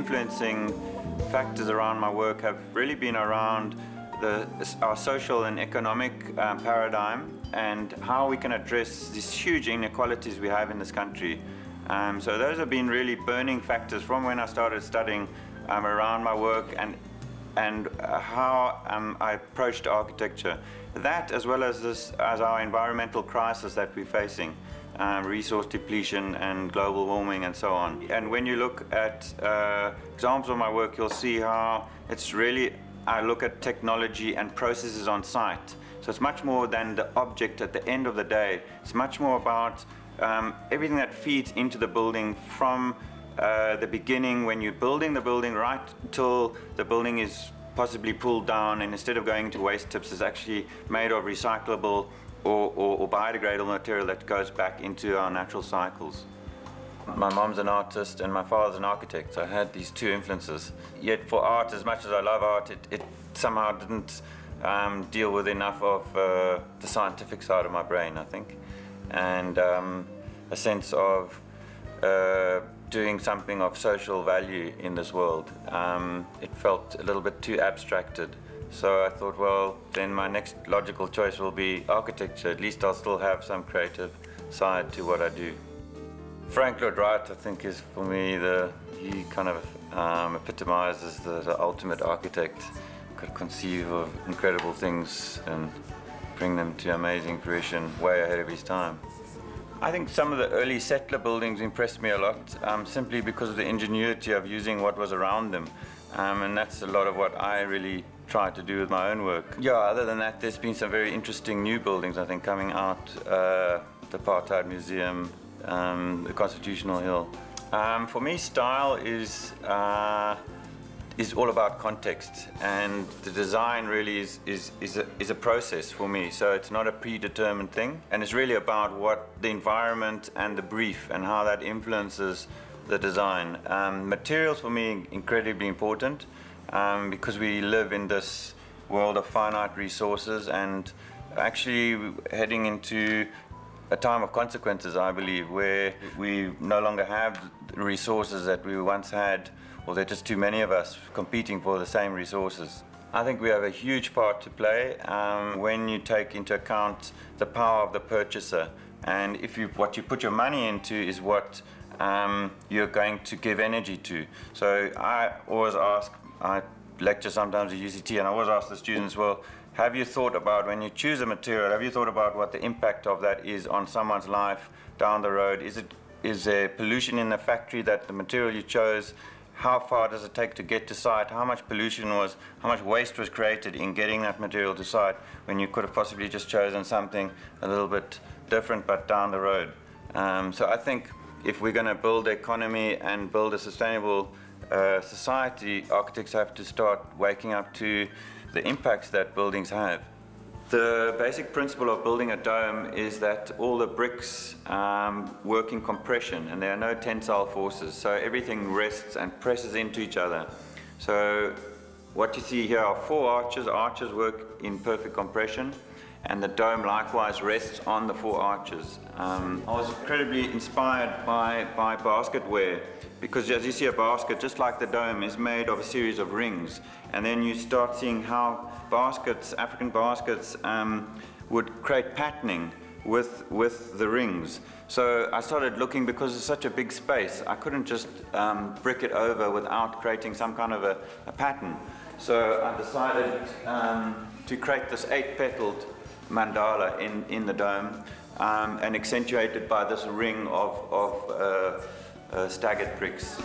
influencing factors around my work have really been around our social and economic paradigm and how we can address these huge inequalities we have in this country. So those have been really burning factors from when I started studying around my work and how I approached architecture. That, as well as our environmental crisis that we're facing, resource depletion and global warming and so on. And when you look at examples of my work, you'll see how it's really, I look at technology and processes on site. So it's much more than the object at the end of the day. It's much more about everything that feeds into the building from the beginning, when you're building the building, right till the building is possibly pulled down, and instead of going to waste tips, is actually made of recyclable or biodegradable material that goes back into our natural cycles. My mom's an artist and my father's an architect, so I had these two influences. Yet for art, as much as I love art, it somehow didn't deal with enough of the scientific side of my brain, I think, and a sense of doing something of social value in this world. It felt a little bit too abstracted. So I thought, well, then my next logical choice will be architecture. At least I'll still have some creative side to what I do. Frank Lloyd Wright, I think, is for me, he kind of epitomizes the ultimate architect. Could conceive of incredible things and bring them to amazing fruition way ahead of his time. I think some of the early settler buildings impressed me a lot, simply because of the ingenuity of using what was around them. And that's a lot of what I really try to do with my own work. Yeah, other than that, there's been some very interesting new buildings, I think, coming out. The Apartheid Museum, the Constitutional Hill. For me, style is all about context, and the design really is a process for me. So it's not a predetermined thing, and it's really about what the environment and the brief and how that influences the design. Materials for me incredibly important, because we live in this world of finite resources and actually heading into a time of consequences, I believe, where we no longer have the resources that we once had, or there are just too many of us competing for the same resources. I think we have a huge part to play when you take into account the power of the purchaser, and what you put your money into is what you're going to give energy to. So I always ask, I lecture sometimes at UCT, and I always ask the students, well, have you thought about, when you choose a material, have you thought about what the impact of that is on someone's life down the road? Is there pollution in the factory that the material you chose? How far does it take to get to site? How much how much waste was created in getting that material to site when you could have possibly just chosen something a little bit different but down the road? So I think if we're going to build the economy and build a sustainable society, architects have to start waking up to the impacts that buildings have. The basic principle of building a dome is that all the bricks work in compression and there are no tensile forces, so everything rests and presses into each other. So what you see here are 4 arches. Arches work in perfect compression, and the dome likewise rests on the 4 arches. I was incredibly inspired by basketware, because as you see, a basket, just like the dome, is made of a series of rings, and then you start seeing how baskets, African baskets, would create patterning with the rings. So I started looking, because it's such a big space, I couldn't just brick it over without creating some kind of a pattern. So I decided to create this 8-petaled mandala in the dome, and accentuated by this ring of staggered bricks.